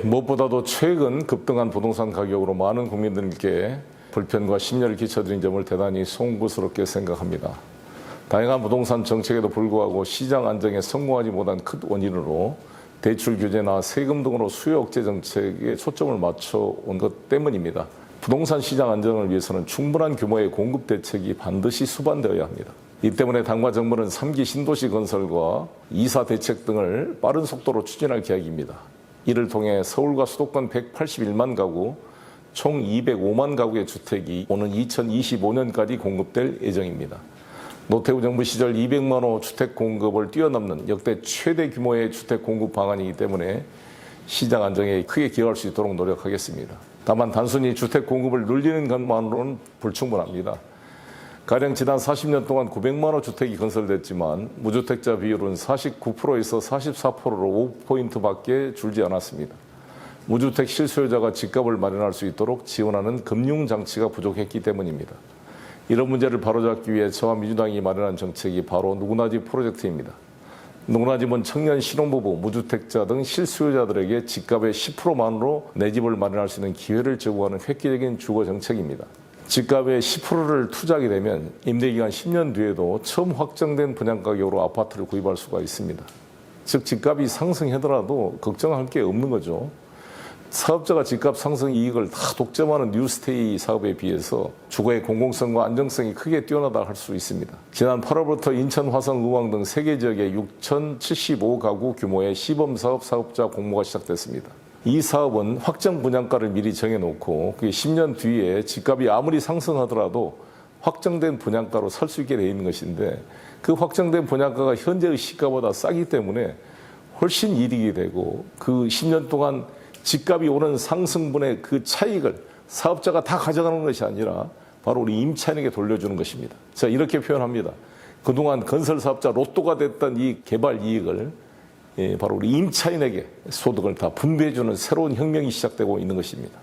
무엇보다도 최근 급등한 부동산 가격으로 많은 국민들께 불편과 심려를 끼쳐드린 점을 대단히 송구스럽게 생각합니다. 다양한 부동산 정책에도 불구하고 시장 안정에 성공하지 못한 큰 원인으로 대출 규제나 세금 등으로 수요 억제 정책에 초점을 맞춰온 것 때문입니다. 부동산 시장 안정을 위해서는 충분한 규모의 공급 대책이 반드시 수반되어야 합니다. 이 때문에 당과 정부는 3기 신도시 건설과 이사 대책 등을 빠른 속도로 추진할 계획입니다. 이를 통해 서울과 수도권 181만 가구, 총 205만 가구의 주택이 오는 2025년까지 공급될 예정입니다. 노태우 정부 시절 200만 호 주택 공급을 뛰어넘는 역대 최대 규모의 주택 공급 방안이기 때문에 시장 안정에 크게 기여할 수 있도록 노력하겠습니다. 다만 단순히 주택 공급을 늘리는 것만으로는 불충분합니다. 가령 지난 40년 동안 900만 호 주택이 건설됐지만 무주택자 비율은 49%에서 44%로 5포인트밖에 줄지 않았습니다. 무주택 실수요자가 집값을 마련할 수 있도록 지원하는 금융장치가 부족했기 때문입니다. 이런 문제를 바로잡기 위해 저와 민주당이 마련한 정책이 바로 누구나 집 프로젝트입니다. 누구나 집은 청년 신혼부부, 무주택자 등 실수요자들에게 집값의 10%만으로 내 집을 마련할 수 있는 기회를 제공하는 획기적인 주거 정책입니다. 집값의 10%를 투자하게 되면 임대기간 10년 뒤에도 처음 확정된 분양가격으로 아파트를 구입할 수가 있습니다. 즉 집값이 상승하더라도 걱정할 게 없는 거죠. 사업자가 집값 상승 이익을 다 독점하는 뉴스테이 사업에 비해서 주거의 공공성과 안정성이 크게 뛰어나다 할 수 있습니다. 지난 8월부터 인천, 화성, 의왕 등 3개 지역에 6,075가구 규모의 시범사업 사업자 공모가 시작됐습니다. 이 사업은 확정 분양가를 미리 정해놓고 그게 10년 뒤에 집값이 아무리 상승하더라도 확정된 분양가로 살 수 있게 되어 있는 것인데 그 확정된 분양가가 현재의 시가보다 싸기 때문에 훨씬 이득이 되고 그 10년 동안 집값이 오는 상승분의 그 차익을 사업자가 다 가져가는 것이 아니라 바로 우리 임차인에게 돌려주는 것입니다. 자, 이렇게 표현합니다. 그동안 건설사업자 로또가 됐던 이 개발 이익을 바로 우리 임차인에게 소득을 다 분배해주는 새로운 혁명이 시작되고 있는 것입니다.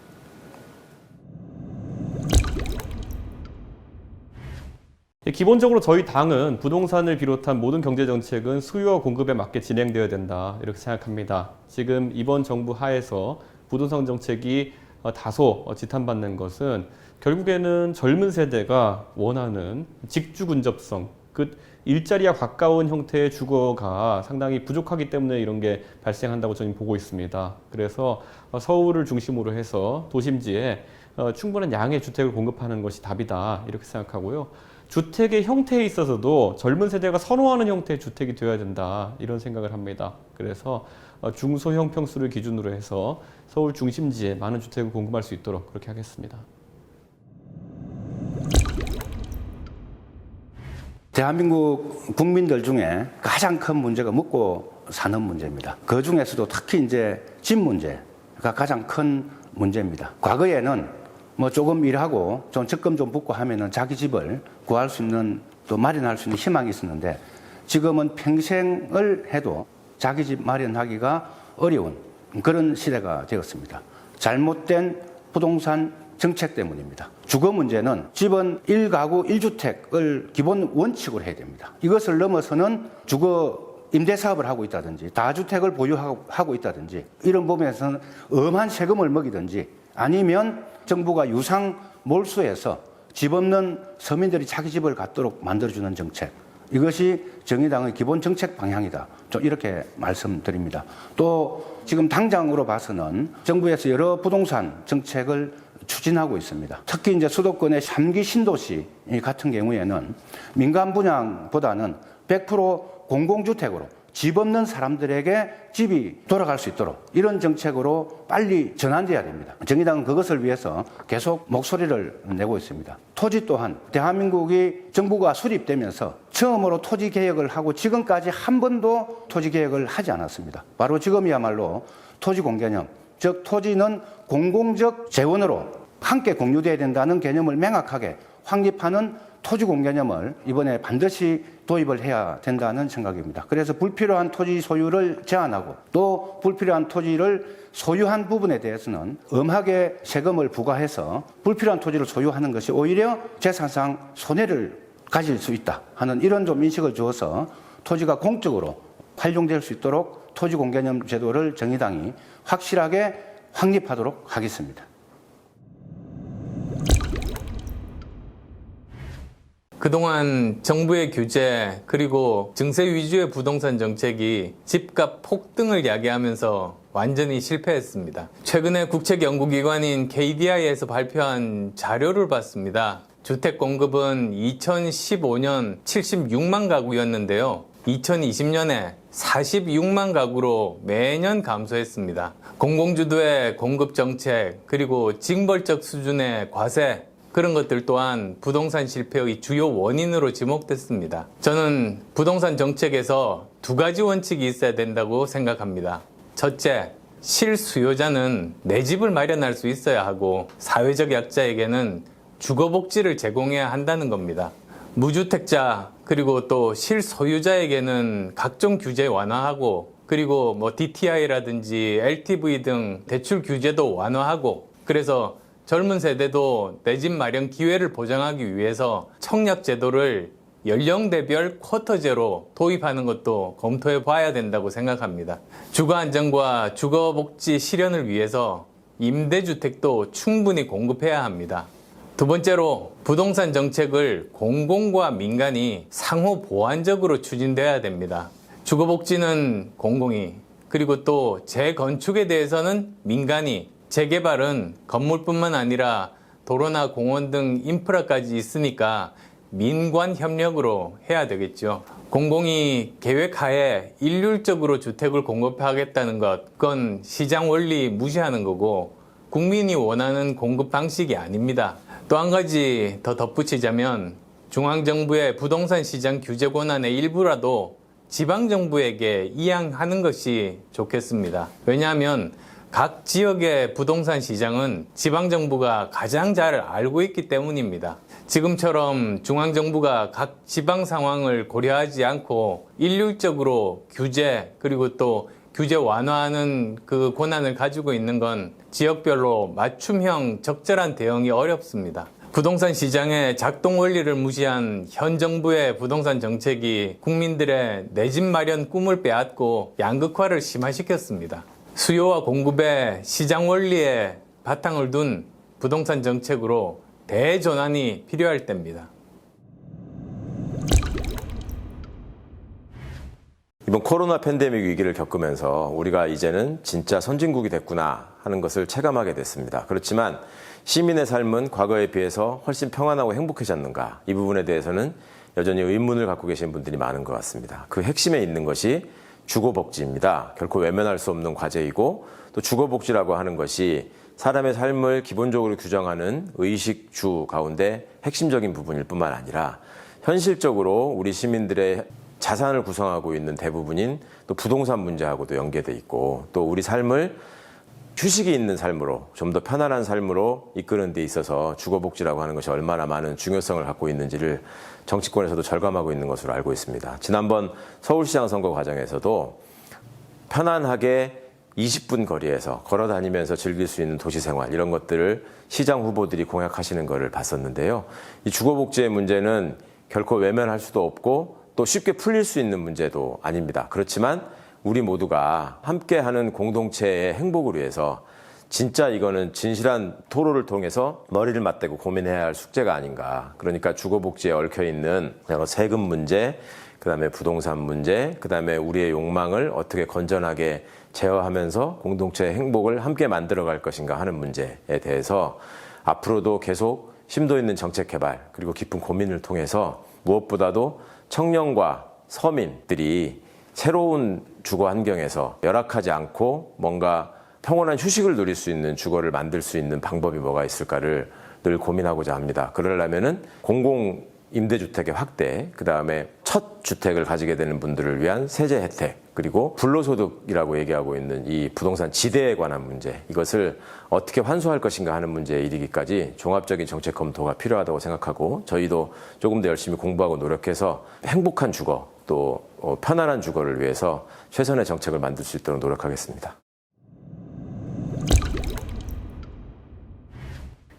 기본적으로 저희 당은 부동산을 비롯한 모든 경제정책은 수요와 공급에 맞게 진행되어야 된다 이렇게 생각합니다. 지금 이번 정부 하에서 부동산 정책이 다소 지탄받는 것은 결국에는 젊은 세대가 원하는 직주 근접성, 일자리와 가까운 형태의 주거가 상당히 부족하기 때문에 이런 게 발생한다고 저는 보고 있습니다. 그래서 서울을 중심으로 해서 도심지에 충분한 양의 주택을 공급하는 것이 답이다 이렇게 생각하고요. 주택의 형태에 있어서도 젊은 세대가 선호하는 형태의 주택이 되어야 된다 이런 생각을 합니다. 그래서 중소형 평수를 기준으로 해서 서울 중심지에 많은 주택을 공급할 수 있도록 그렇게 하겠습니다. 대한민국 국민들 중에 가장 큰 문제가 먹고 사는 문제입니다. 그 중에서도 특히 이제 집 문제가 가장 큰 문제입니다. 과거에는 조금 일하고 좀 적금 좀 붓고 하면은 자기 집을 구할 수 있는 또 마련할 수 있는 희망이 있었는데 지금은 평생을 해도 자기 집 마련하기가 어려운 그런 시대가 되었습니다. 잘못된 부동산 정책 때문입니다. 주거 문제는 집은 1가구 1주택을 기본 원칙으로 해야 됩니다. 이것을 넘어서는 주거 임대사업을 하고 있다든지 다주택을 보유하고 있다든지 이런 부분에서는 엄한 세금을 먹이든지 아니면 정부가 유상 몰수해서 집 없는 서민들이 자기 집을 갖도록 만들어주는 정책, 이것이 정의당의 기본 정책 방향이다. 좀 이렇게 말씀드립니다. 또 지금 당장으로 봐서는 정부에서 여러 부동산 정책을 추진하고 있습니다. 특히 이제 수도권의 3기 신도시 같은 경우에는 민간 분양보다는 100% 공공주택으로 집 없는 사람들에게 집이 돌아갈 수 있도록 이런 정책으로 빨리 전환돼야 됩니다. 정의당은 그것을 위해서 계속 목소리를 내고 있습니다. 토지 또한 대한민국이 정부가 수립되면서 처음으로 토지 개혁을 하고 지금까지 한 번도 토지 개혁을 하지 않았습니다. 바로 지금이야말로 토지 공개념, 즉 토지는 공공적 재원으로 함께 공유돼야 된다는 개념을 명확하게 확립하는 토지 공개념을 이번에 반드시 도입을 해야 된다는 생각입니다. 그래서 불필요한 토지 소유를 제한하고 또 불필요한 토지를 소유한 부분에 대해서는 엄하게 세금을 부과해서 불필요한 토지를 소유하는 것이 오히려 재산상 손해를 가질 수 있다 하는 이런 좀 인식을 주어서 토지가 공적으로 활용될 수 있도록 토지공개념 제도를 정의당이 확실하게 확립하도록 하겠습니다. 그동안 정부의 규제 그리고 증세 위주의 부동산 정책이 집값 폭등을 야기하면서 완전히 실패했습니다. 최근에 국책연구기관인 KDI에서 발표한 자료를 봤습니다. 주택 공급은 2015년 76만 가구였는데요. 2020년에 46만 가구로 매년 감소했습니다. 공공주도의 공급 정책 그리고 징벌적 수준의 과세 그런 것들 또한 부동산 실패의 주요 원인으로 지목됐습니다. 저는 부동산 정책에서 두 가지 원칙이 있어야 된다고 생각합니다. 첫째, 실수요자는 내 집을 마련할 수 있어야 하고 사회적 약자에게는 주거복지를 제공해야 한다는 겁니다. 무주택자 그리고 또 실소유자에게는 각종 규제 완화하고 그리고 DTI라든지 LTV 등 대출 규제도 완화하고 그래서 젊은 세대도 내 집 마련 기회를 보장하기 위해서 청약 제도를 연령대별 쿼터제로 도입하는 것도 검토해 봐야 된다고 생각합니다. 주거 안정과 주거 복지 실현을 위해서 임대주택도 충분히 공급해야 합니다. 두 번째로 부동산 정책을 공공과 민간이 상호 보완적으로 추진돼야 됩니다. 주거 복지는 공공이 그리고 또 재건축에 대해서는 민간이 재개발은 건물뿐만 아니라 도로나 공원 등 인프라까지 있으니까 민관 협력으로 해야 되겠죠. 공공이 계획하에 일률적으로 주택을 공급하겠다는 것, 그건 시장 원리 무시하는 거고 국민이 원하는 공급 방식이 아닙니다. 또 한 가지 더 덧붙이자면 중앙정부의 부동산 시장 규제 권한의 일부라도 지방정부에게 이양하는 것이 좋겠습니다. 왜냐하면 각 지역의 부동산 시장은 지방정부가 가장 잘 알고 있기 때문입니다. 지금처럼 중앙정부가 각 지방 상황을 고려하지 않고 일률적으로 규제 그리고 또 규제 완화하는 그 권한을 가지고 있는 건 지역별로 맞춤형 적절한 대응이 어렵습니다. 부동산 시장의 작동 원리를 무시한 현 정부의 부동산 정책이 국민들의 내 집 마련 꿈을 빼앗고 양극화를 심화시켰습니다. 수요와 공급의 시장 원리에 바탕을 둔 부동산 정책으로 대전환이 필요할 때입니다. 이번 코로나 팬데믹 위기를 겪으면서 우리가 이제는 진짜 선진국이 됐구나 하는 것을 체감하게 됐습니다. 그렇지만 시민의 삶은 과거에 비해서 훨씬 평안하고 행복해졌는가? 이 부분에 대해서는 여전히 의문을 갖고 계신 분들이 많은 것 같습니다. 그 핵심에 있는 것이 주거복지입니다. 결코 외면할 수 없는 과제이고 또 주거복지라고 하는 것이 사람의 삶을 기본적으로 규정하는 의식주 가운데 핵심적인 부분일 뿐만 아니라 현실적으로 우리 시민들의 자산을 구성하고 있는 대부분인 또 부동산 문제하고도 연계돼 있고 또 우리 삶을 휴식이 있는 삶으로 좀 더 편안한 삶으로 이끄는 데 있어서 주거복지라고 하는 것이 얼마나 많은 중요성을 갖고 있는지를 정치권에서도 절감하고 있는 것으로 알고 있습니다. 지난번 서울시장 선거 과정에서도 편안하게 20분 거리에서 걸어 다니면서 즐길 수 있는 도시생활 이런 것들을 시장 후보들이 공약하시는 것을 봤었는데요. 이 주거복지의 문제는 결코 외면할 수도 없고 또 쉽게 풀릴 수 있는 문제도 아닙니다. 그렇지만 우리 모두가 함께하는 공동체의 행복을 위해서 진짜 이거는 진실한 토론을 통해서 머리를 맞대고 고민해야 할 숙제가 아닌가. 그러니까 주거복지에 얽혀있는 세금 문제, 그다음에 부동산 문제, 그다음에 우리의 욕망을 어떻게 건전하게 제어하면서 공동체의 행복을 함께 만들어갈 것인가 하는 문제에 대해서 앞으로도 계속 심도 있는 정책 개발 그리고 깊은 고민을 통해서 무엇보다도 청년과 서민들이 새로운 주거 환경에서 열악하지 않고 뭔가 평온한 휴식을 누릴 수 있는 주거를 만들 수 있는 방법이 뭐가 있을까를 늘 고민하고자 합니다. 그러려면은 공공 임대주택의 확대, 그 다음에 첫 주택을 가지게 되는 분들을 위한 세제 혜택, 그리고 불로소득이라고 얘기하고 있는 이 부동산 지대에 관한 문제, 이것을 어떻게 환수할 것인가 하는 문제에 이르기까지 종합적인 정책 검토가 필요하다고 생각하고 저희도 조금 더 열심히 공부하고 노력해서 행복한 주거, 또 편안한 주거를 위해서 최선의 정책을 만들 수 있도록 노력하겠습니다.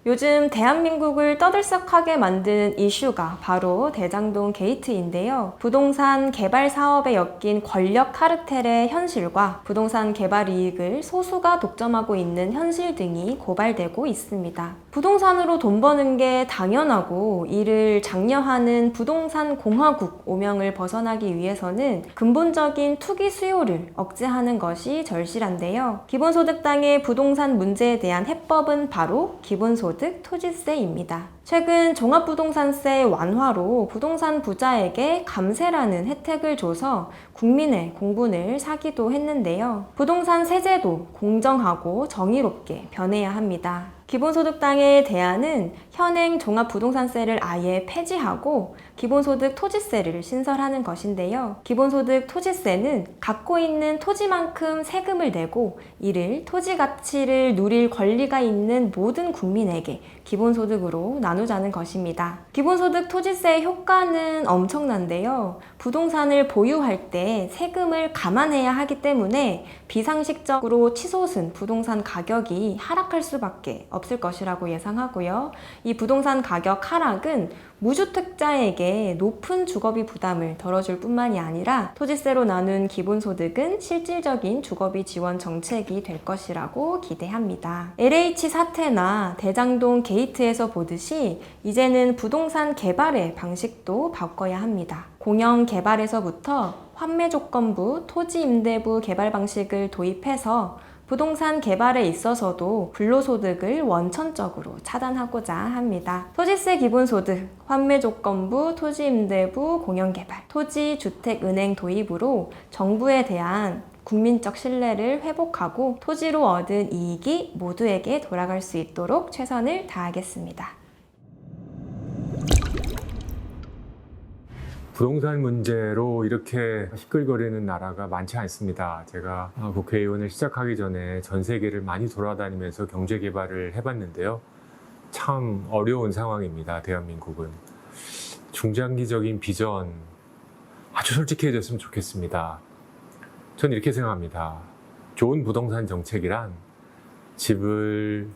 요즘 대한민국을 떠들썩하게 만든 이슈가 바로 대장동 게이트인데요. 부동산 개발 사업에 엮인 권력 카르텔의 현실과 부동산 개발 이익을 소수가 독점하고 있는 현실 등이 고발되고 있습니다. 부동산으로 돈 버는 게 당연하고 이를 장려하는 부동산 공화국 오명을 벗어나기 위해서는 근본적인 투기 수요를 억제하는 것이 절실한데요. 기본소득당의 부동산 문제에 대한 해법은 바로 기본소득 토지세입니다. 최근 종합부동산세 완화로 부동산 부자에게 감세라는 혜택을 줘서 국민의 공분을 사기도 했는데요. 부동산 세제도 공정하고 정의롭게 변해야 합니다. 기본소득당의 대안은 현행 종합부동산세를 아예 폐지하고 기본소득 토지세를 신설하는 것인데요. 기본소득 토지세는 갖고 있는 토지만큼 세금을 내고 이를 토지 가치를 누릴 권리가 있는 모든 국민에게 기본소득으로 나누자는 것입니다. 기본소득 토지세의 효과는 엄청난데요. 부동산을 보유할 때 세금을 감안해야 하기 때문에 비상식적으로 치솟은 부동산 가격이 하락할 수밖에 없을 것이라고 예상하고요. 이 부동산 가격 하락은 무주택자에게 높은 주거비 부담을 덜어줄 뿐만이 아니라 토지세로 나눈 기본소득은 실질적인 주거비 지원 정책이 될 것이라고 기대합니다. LH 사태나 대장동 게이트에서 보듯이 이제는 부동산 개발의 방식도 바꿔야 합니다. 공영 개발에서부터 환매조건부, 토지임대부 개발 방식을 도입해서 부동산 개발에 있어서도 불로소득을 원천적으로 차단하고자 합니다. 토지세 기본소득, 환매조건부, 토지임대부, 공영개발, 토지주택은행 도입으로 정부에 대한 국민적 신뢰를 회복하고 토지로 얻은 이익이 모두에게 돌아갈 수 있도록 최선을 다하겠습니다. 부동산 문제로 이렇게 시끌거리는 나라가 많지 않습니다. 제가 국회의원을 시작하기 전에 전 세계를 많이 돌아다니면서 경제 개발을 해봤는데요. 참 어려운 상황입니다. 대한민국은. 중장기적인 비전 아주 솔직해졌으면 좋겠습니다. 전 이렇게 생각합니다. 좋은 부동산 정책이란 집을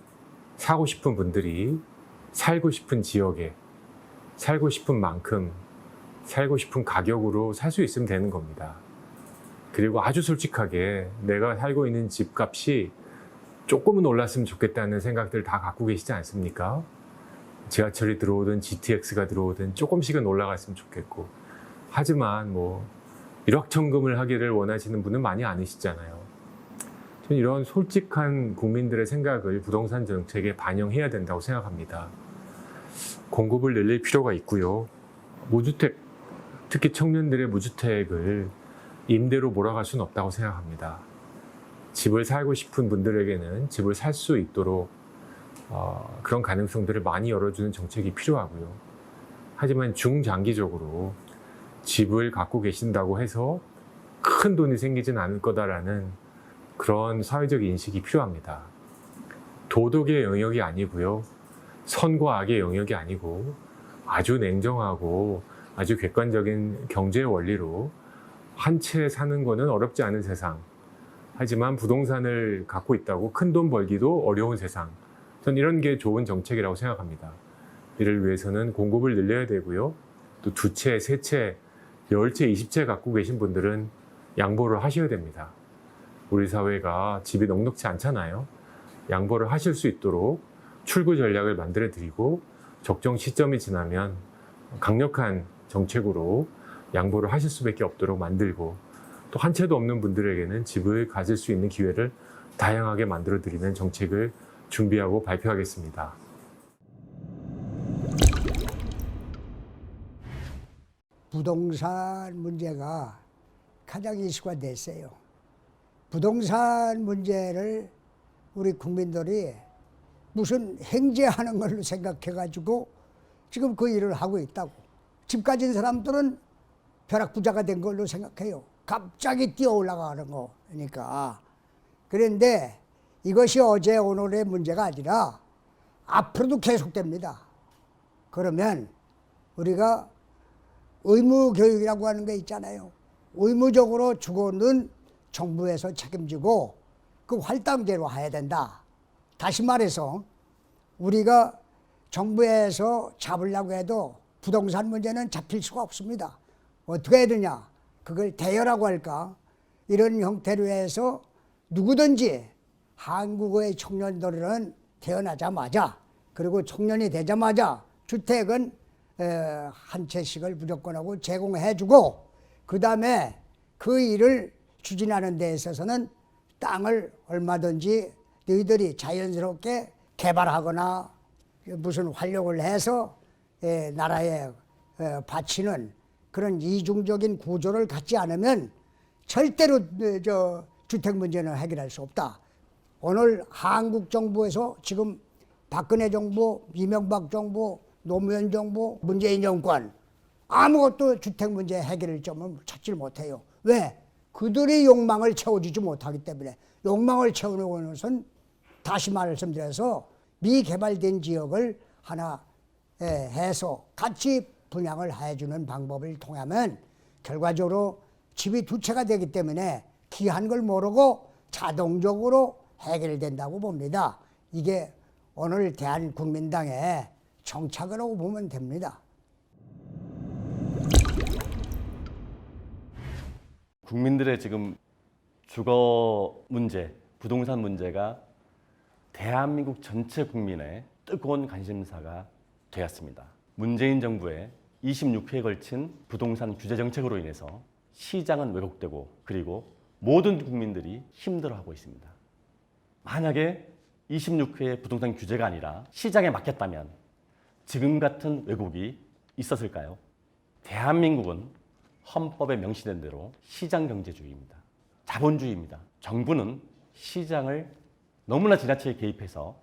사고 싶은 분들이 살고 싶은 지역에 살고 싶은 만큼 살고 싶은 가격으로 살 수 있으면 되는 겁니다. 그리고 아주 솔직하게 내가 살고 있는 집값이 조금은 올랐으면 좋겠다는 생각들 다 갖고 계시지 않습니까? 지하철이 들어오든 GTX가 들어오든 조금씩은 올라갔으면 좋겠고, 하지만 일확천금을 하기를 원하시는 분은 많이 아니시잖아요. 저는 이런 솔직한 국민들의 생각을 부동산 정책에 반영해야 된다고 생각합니다. 공급을 늘릴 필요가 있고요. 무주택, 특히 청년들의 무주택을 임대로 몰아갈 수는 없다고 생각합니다. 집을 살고 싶은 분들에게는 집을 살 수 있도록 그런 가능성들을 많이 열어주는 정책이 필요하고요. 하지만 중장기적으로 집을 갖고 계신다고 해서 큰 돈이 생기진 않을 거다라는 그런 사회적 인식이 필요합니다. 도덕의 영역이 아니고요. 선과 악의 영역이 아니고 아주 냉정하고 아주 객관적인 경제 원리로 한 채 사는 거는 어렵지 않은 세상. 하지만 부동산을 갖고 있다고 큰 돈 벌기도 어려운 세상. 전 이런 게 좋은 정책이라고 생각합니다. 이를 위해서는 공급을 늘려야 되고요. 또 2채, 3채, 10채, 20채 갖고 계신 분들은 양보를 하셔야 됩니다. 우리 사회가 집이 넉넉지 않잖아요. 양보를 하실 수 있도록 출구 전략을 만들어 드리고 적정 시점이 지나면 강력한 정책으로 양보를 하실 수밖에 없도록 만들고 또 한 채도 없는 분들에게는 집을 가질 수 있는 기회를 다양하게 만들어 드리는 정책을 준비하고 발표하겠습니다. 부동산 문제가 가장 이슈가 됐어요. 부동산 문제를 우리 국민들이 무슨 행제하는 걸로 생각해가지고 지금 그 일을 하고 있다고. 집 가진 사람들은 벼락부자가 된 걸로 생각해요. 갑자기 뛰어 올라가는 거니까. 그런데 이것이 어제 오늘의 문제가 아니라 앞으로도 계속됩니다. 그러면 우리가 의무교육이라고 하는 게 있잖아요. 의무적으로 주거는 정부에서 책임지고 그 할당제로 해야 된다. 다시 말해서 우리가 정부에서 잡으려고 해도 부동산 문제는 잡힐 수가 없습니다. 어떻게 해야 되냐? 그걸 대여라고 할까? 이런 형태로 해서 누구든지 한국의 청년들은 태어나자마자 그리고 청년이 되자마자 주택은 한 채씩을 무조건 하고 제공해주고 그 다음에 그 일을 추진하는 데 있어서는 땅을 얼마든지 너희들이 자연스럽게 개발하거나 무슨 활용을 해서 나라에 바치는 그런 이중적인 구조를 갖지 않으면 절대로 주택 문제는 해결할 수 없다. 오늘 한국 정부에서 지금 박근혜 정부, 이명박 정부, 노무현 정부, 문재인 정권 아무것도 주택 문제 해결할 점을 찾지 못해요. 왜? 그들의 욕망을 채워주지 못하기 때문에. 욕망을 채우는 것은 다시 말씀드려서 미개발된 지역을 하나 해서 같이 분양을 해주는 방법을 통하면 결과적으로 집이 두 채가 되기 때문에 귀한 걸 모르고 자동적으로 해결된다고 봅니다. 이게 오늘 대한국민당의 정착이라고 보면 됩니다. 국민들의 지금 주거 문제, 부동산 문제가 대한민국 전체 국민의 뜨거운 관심사가 되었습니다. 문재인 정부의 26회에 걸친 부동산 규제 정책으로 인해서 시장은 왜곡되고 그리고 모든 국민들이 힘들어하고 있습니다. 만약에 26회의 부동산 규제가 아니라 시장에 맡겼다면 지금 같은 왜곡이 있었을까요? 대한민국은 헌법에 명시된 대로 시장경제주의입니다. 자본주의입니다. 정부는 시장을 너무나 지나치게 개입해서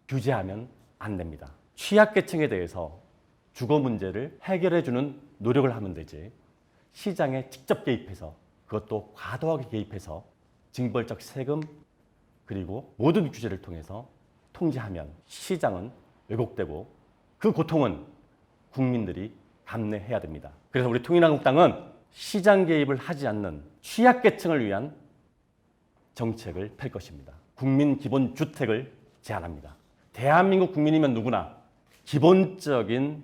규제하면 안 됩니다. 취약계층에 대해서 주거 문제를 해결해주는 노력을 하면 되지 시장에 직접 개입해서 그것도 과도하게 개입해서 징벌적 세금 그리고 모든 규제를 통해서 통제하면 시장은 왜곡되고 그 고통은 국민들이 감내해야 됩니다. 그래서 우리 통일한국당은 시장 개입을 하지 않는 취약계층을 위한 정책을 펼 것입니다. 국민 기본 주택을 제안합니다. 대한민국 국민이면 누구나 기본적인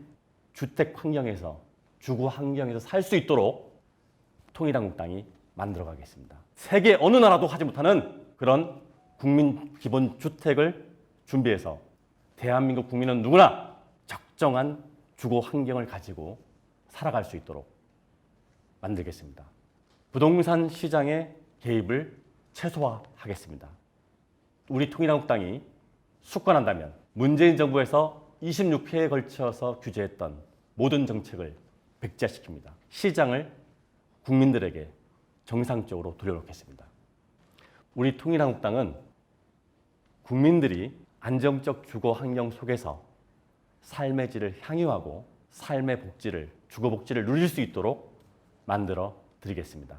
주택 환경에서 주거 환경에서 살 수 있도록 통일한국당이 만들어 가겠습니다. 세계 어느 나라도 하지 못하는 그런 국민 기본 주택을 준비해서 대한민국 국민은 누구나 적정한 주거 환경을 가지고 살아갈 수 있도록 만들겠습니다. 부동산 시장의 개입을 최소화하겠습니다. 우리 통일한국당이 숙권한다면 문재인 정부에서 26회에 걸쳐서 규제했던 모든 정책을 백지화시킵니다. 시장을 국민들에게 정상적으로 돌려놓겠습니다. 우리 통일한국당은 국민들이 안정적 주거 환경 속에서 삶의 질을 향유하고 삶의 복지를, 주거 복지를 누릴 수 있도록 만들어 드리겠습니다.